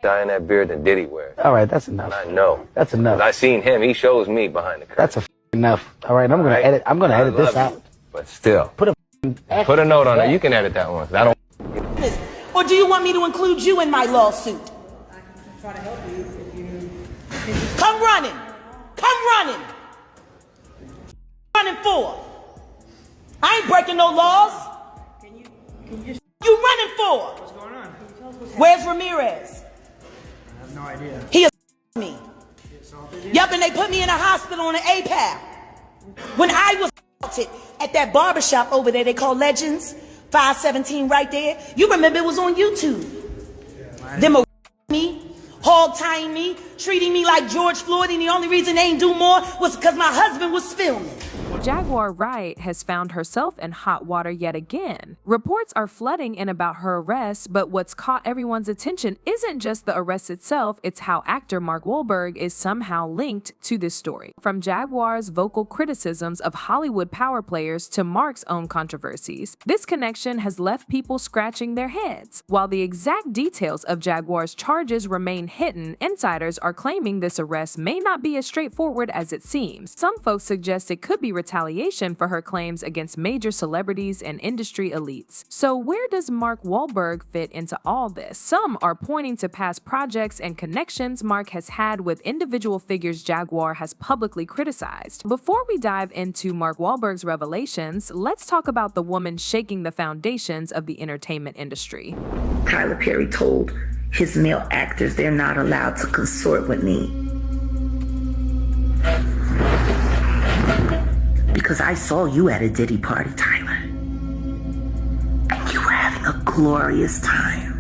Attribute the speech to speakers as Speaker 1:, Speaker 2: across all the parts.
Speaker 1: dye in that beard than Diddy wears.
Speaker 2: All right, that's enough.
Speaker 1: And I know.
Speaker 2: That's enough.
Speaker 1: I seen him. He shows me behind the curtain.
Speaker 2: That's enough. All right, I'm gonna edit. I'm gonna edit this out.
Speaker 1: But still, put a note on it. You can edit that one. I don't.
Speaker 3: Or do you want me to include you in my lawsuit?
Speaker 4: I can try to help you if you.
Speaker 3: Come running. Come running. Running for. I ain't breaking no laws.
Speaker 4: Can you
Speaker 3: You running for?
Speaker 4: what's going on? Can you tell us what's happening?
Speaker 3: Where's Ramirez?
Speaker 4: I have no idea.
Speaker 3: He me.
Speaker 4: He assaulted you?
Speaker 3: Yup, and they put me in a hospital on an APAL. When I was assaulted at that barbershop over there, they call Legends, 517 right there. You remember it was on YouTube. Them me, hog-tying me, treating me like George Floyd, and the only reason they ain't do more was because my husband was filming.
Speaker 5: Jaguar Wright has found herself in hot water yet again. Reports are flooding in about her arrest, but what's caught everyone's attention isn't just the arrest itself, it's how actor Mark Wahlberg is somehow linked to this story. From Jaguar's vocal criticisms of Hollywood power players to Mark's own controversies, this connection has left people scratching their heads. While the exact details of Jaguar's charges remain hidden, insiders are claiming this arrest may not be as straightforward as it seems. Some folks suggest it could be retaliation for her claims against major celebrities and industry elites. So where does Mark Wahlberg fit into all this? Some are pointing to past projects and connections Mark has had with individual figures Jaguar has publicly criticized. Before we dive into Mark Wahlberg's revelations, let's talk about the woman shaking the foundations of the entertainment industry.
Speaker 6: Tyler Perry told his male actors they're not allowed to consort with me. Because I saw you at a Diddy party, Tyler. And you were having a glorious time.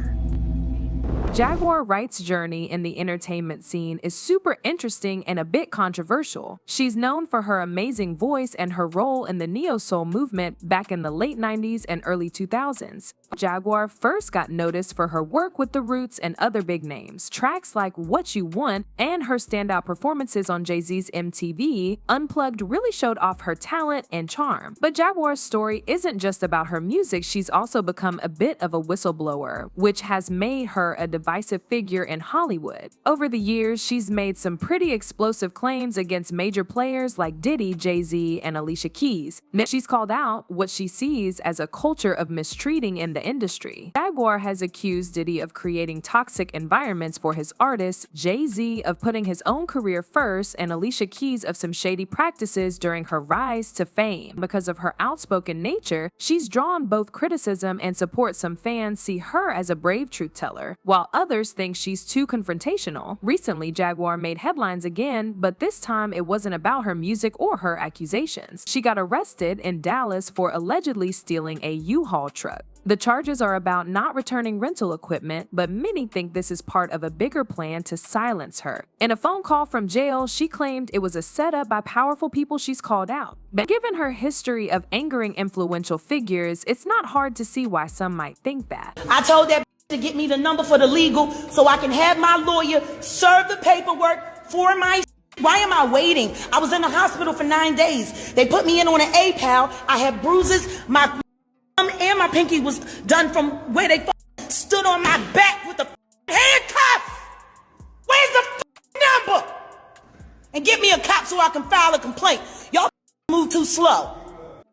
Speaker 5: Jaguar Wright's journey in the entertainment scene is super interesting and a bit controversial. She's known for her amazing voice and her role in the neo-soul movement back in the late 90s and early 2000s. Jaguar first got noticed for her work with The Roots and other big names. Tracks like What You Want and her standout performances on Jay-Z's MTV Unplugged really showed off her talent and charm. But Jaguar's story isn't just about her music, she's also become a bit of a whistleblower, which has made her a divisive figure in Hollywood. Over the years, she's made some pretty explosive claims against major players like Diddy, Jay-Z, and Alicia Keys. She's called out what she sees as a culture of mistreating in the industry. Jaguar has accused Diddy of creating toxic environments for his artists, Jay-Z of putting his own career first, and Alicia Keys of some shady practices during her rise to fame. Because of her outspoken nature, she's drawn both criticism and support. Some fans see her as a brave truth teller, while others think she's too confrontational. Recently, Jaguar made headlines again, but this time it wasn't about her music or her accusations. She got arrested in Dallas for allegedly stealing a U-Haul truck. The charges are about not returning rental equipment, but many think this is part of a bigger plan to silence her. In a phone call from jail, she claimed it was a setup by powerful people she's called out. But given her history of angering influential figures, it's not hard to see why some might think that.
Speaker 3: I told that to get me the number for the legal so I can have my lawyer serve the paperwork for my. Why am I waiting? I was in the hospital for 9 days. They put me in on an APAL. I had bruises. My thumb and my pinky was done from where they stood on my back with the handcuffs. Where's the number? And get me a cop so I can file a complaint. Y'all move too slow.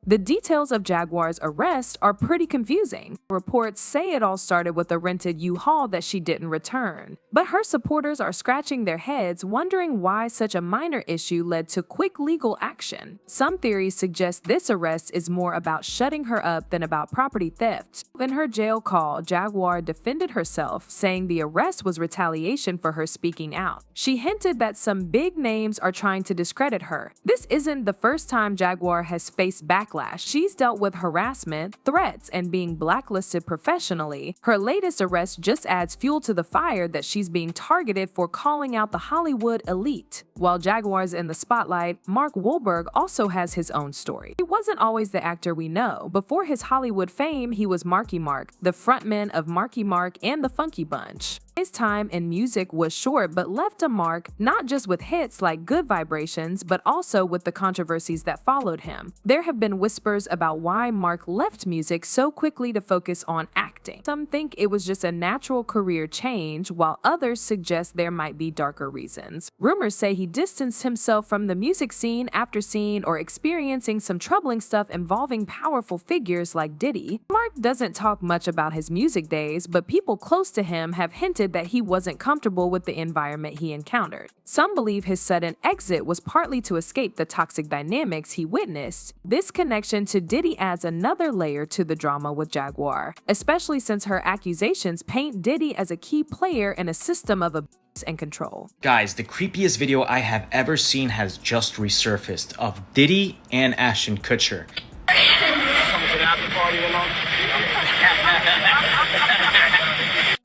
Speaker 5: The details of Jaguar's arrest are pretty confusing. Reports say it all started with a rented U-Haul that she didn't return. But her supporters are scratching their heads, wondering why such a minor issue led to quick legal action. Some theories suggest this arrest is more about shutting her up than about property theft. In her jail call, Jaguar defended herself, saying the arrest was retaliation for her speaking out. She hinted that some big names are trying to discredit her. This isn't the first time Jaguar has faced backlash. She's dealt with harassment, threats, and being blacklisted professionally. Her latest arrest just adds fuel to the fire that she's being targeted for calling out the Hollywood elite. While Jaguar's in the spotlight, Mark Wahlberg also has his own story. He wasn't always the actor we know. Before his Hollywood fame, he was Marky Mark, the frontman of Marky Mark and the Funky Bunch. His time in music was short but left a mark not just with hits like Good Vibrations but also with the controversies that followed him. There have been whispers about why Mark left music so quickly to focus on acting. Some think it was just a natural career change, while others suggest there might be darker reasons. Rumors say he distanced himself from the music scene after seeing or experiencing some troubling stuff involving powerful figures like Diddy. Mark doesn't talk much about his music days, but people close to him have hinted that he wasn't comfortable with the environment he encountered. Some believe his sudden exit was partly to escape the toxic dynamics he witnessed. This connection to Diddy adds another layer to the drama with Jaguar, especially since her accusations paint Diddy as a key player in a system of abuse and control.
Speaker 7: Guys, the creepiest video I have ever seen has just resurfaced of Diddy and Ashton Kutcher.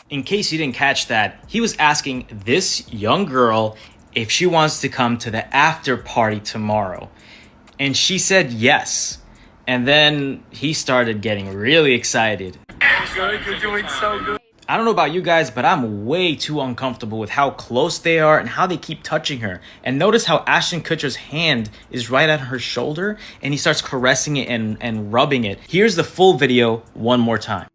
Speaker 7: In case you didn't catch that, he was asking this young girl if she wants to come to the after party tomorrow. And she said yes. And then he started getting really excited.
Speaker 4: You're doing so good.
Speaker 7: I don't know about you guys, but I'm way too uncomfortable with how close they are and how they keep touching her. And notice how Ashton Kutcher's hand is right at her shoulder and he starts caressing it and rubbing it. Here's the full video one more time.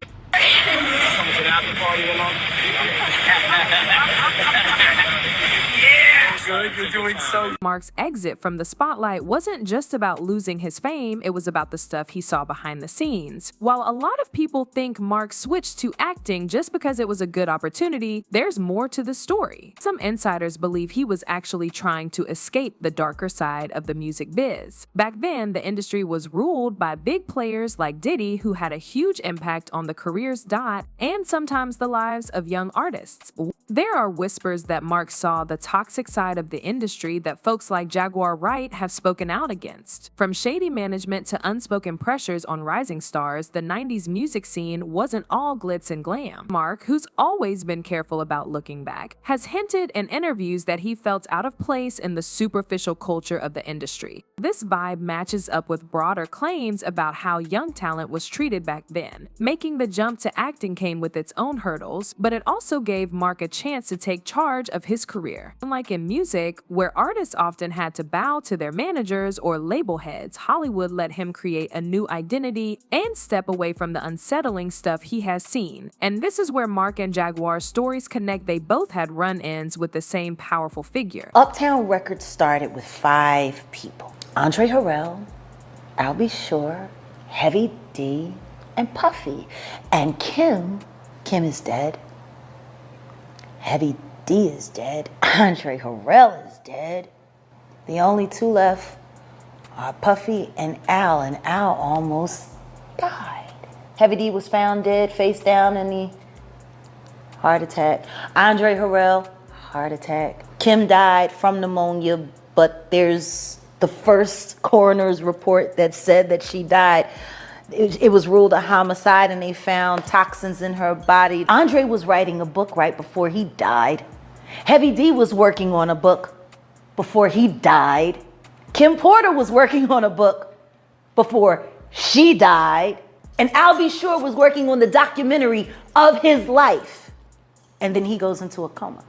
Speaker 4: You're doing so good.
Speaker 5: Mark's exit from the spotlight wasn't just about losing his fame, it was about the stuff he saw behind the scenes. While a lot of people think Mark switched to acting just because it was a good opportunity, there's more to the story. Some insiders believe he was actually trying to escape the darker side of the music biz. Back then, the industry was ruled by big players like Diddy, who had a huge impact on the careers and sometimes the lives of young artists. There are whispers that Mark saw the toxic side of the industry that folks like Jaguar Wright have spoken out against. From shady management to unspoken pressures on rising stars, the 90s music scene wasn't all glitz and glam. Mark, who's always been careful about looking back, has hinted in interviews that he felt out of place in the superficial culture of the industry. This vibe matches up with broader claims about how young talent was treated back then. Making the jump to acting came with its own hurdles, but it also gave Mark a chance to take charge of his career. Unlike in music, where artists often had to bow to their managers or label heads, Hollywood let him create a new identity and step away from the unsettling stuff he has seen. And this is where Mark and Jaguar's stories connect. They both had run-ins with the same powerful figure.
Speaker 8: Uptown Records started with 5 people: Andre Harrell, I'll Be Sure, Heavy D, and Puffy. And Kim is dead. Heavy D is dead. Andre Harrell is dead. The only 2 left are Puffy and Al almost died. Heavy D was found dead, face down in the heart attack. Andre Harrell, heart attack. Kim died from pneumonia, but there's the first coroner's report that said that she died. It was ruled a homicide and they found toxins in her body. Andre was writing a book right before he died. Heavy D was working on a book before he died. Kim Porter was working on a book before she died. And I'll Be Sure was working on the documentary of his life. And then he goes into a coma.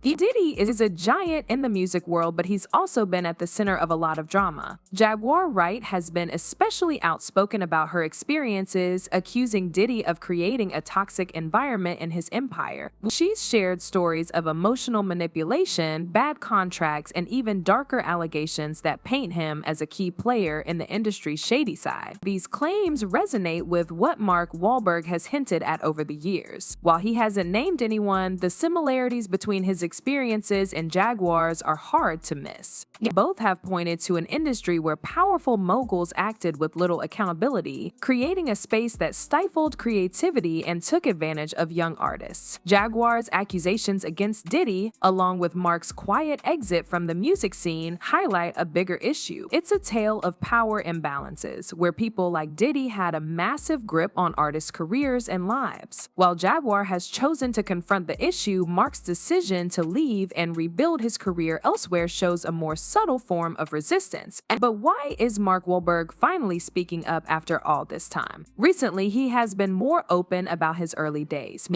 Speaker 5: Diddy is a giant in the music world, but he's also been at the center of a lot of drama. Jaguar Wright has been especially outspoken about her experiences, accusing Diddy of creating a toxic environment in his empire. She's shared stories of emotional manipulation, bad contracts, and even darker allegations that paint him as a key player in the industry's shady side. These claims resonate with what Mark Wahlberg has hinted at over the years. While he hasn't named anyone, the similarities between his experiences and Jaguar's are hard to miss. Both have pointed to an industry where powerful moguls acted with little accountability, creating a space that stifled creativity and took advantage of young artists. Jaguar's accusations against Diddy, along with Mark's quiet exit from the music scene, highlight a bigger issue. It's a tale of power imbalances, where people like Diddy had a massive grip on artists' careers and lives. While Jaguar has chosen to confront the issue, Mark's decision to leave and rebuild his career elsewhere shows a more subtle form of resistance. But why is Mark Wahlberg finally speaking up after all this time? Recently, he has been more open about his early days.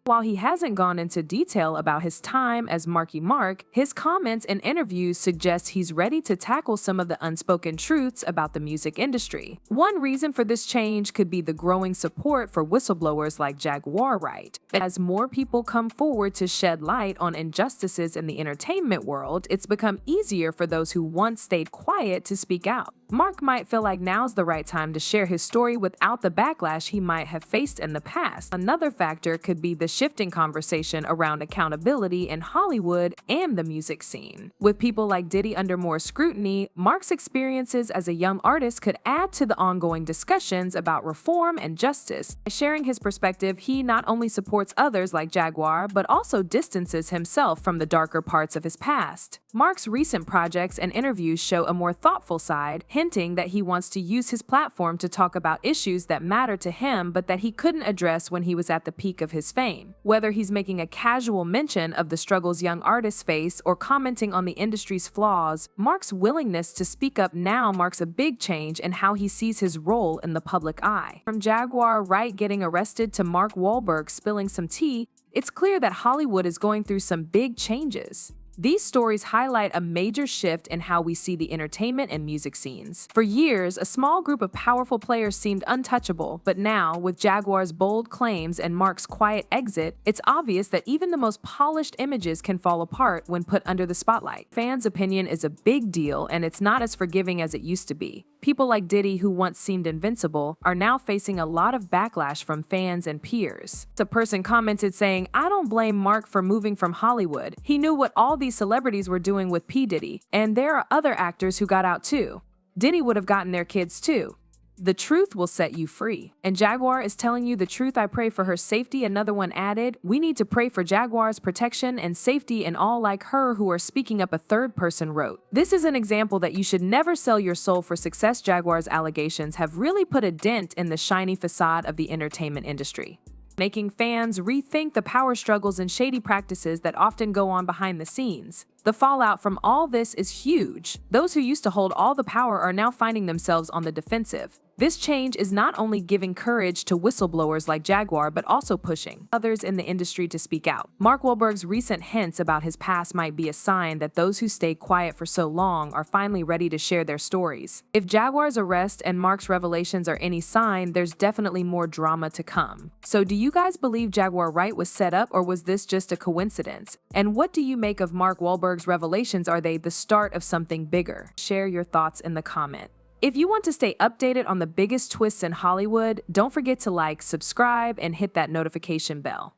Speaker 5: While he hasn't gone into detail about his time as Marky Mark, his comments and interviews suggest he's ready to tackle some of the unspoken truths about the music industry. One reason for this change could be the growing support for whistleblowers like Jaguar Wright. As more people come forward to shed light on injustices in the entertainment world, it's become easier for those who once stayed quiet to speak out. Mark might feel like now's the right time to share his story without the backlash he might have faced in the past. Another factor could be the shifting conversation around accountability in Hollywood and the music scene. With people like Diddy under more scrutiny, Mark's experiences as a young artist could add to the ongoing discussions about reform and justice. By sharing his perspective, he not only supports others like Jaguar, but also distances himself from the darker parts of his past. Mark's recent projects and interviews show a more thoughtful side, hinting that he wants to use his platform to talk about issues that matter to him but that he couldn't address when he was at the peak of his fame. Whether he's making a casual mention of the struggles young artists face or commenting on the industry's flaws, Mark's willingness to speak up now marks a big change in how he sees his role in the public eye. From Jaguar Wright getting arrested to Mark Wahlberg spilling some tea, it's clear that Hollywood is going through some big changes. These stories highlight a major shift in how we see the entertainment and music scenes. For years, a small group of powerful players seemed untouchable, but now, with Jaguar's bold claims and Mark's quiet exit, it's obvious that even the most polished images can fall apart when put under the spotlight. Fans' opinion is a big deal, and it's not as forgiving as it used to be. People like Diddy, who once seemed invincible, are now facing a lot of backlash from fans and peers. A person commented saying, "I don't blame Mark for moving from Hollywood. He knew what all these celebrities were doing with P. Diddy, and there are other actors who got out too. Diddy would have gotten their kids too. The truth will set you free." And Jaguar is telling you the truth. I pray for her safety. Another one added, "We need to pray for Jaguar's protection and safety and all like her who are speaking up," a third person wrote. This is an example that you should never sell your soul for success. Jaguar's allegations have really put a dent in the shiny facade of the entertainment industry, making fans rethink the power struggles and shady practices that often go on behind the scenes. The fallout from all this is huge. Those who used to hold all the power are now finding themselves on the defensive. This change is not only giving courage to whistleblowers like Jaguar, but also pushing others in the industry to speak out. Mark Wahlberg's recent hints about his past might be a sign that those who stayed quiet for so long are finally ready to share their stories. If Jaguar's arrest and Mark's revelations are any sign, there's definitely more drama to come. So do you guys believe Jaguar Wright was set up, or was this just a coincidence? And what do you make of Mark Wahlberg's revelations? Are they the start of something bigger? Share your thoughts in the comment. If you want to stay updated on the biggest twists in Hollywood, don't forget to like, subscribe, and hit that notification bell.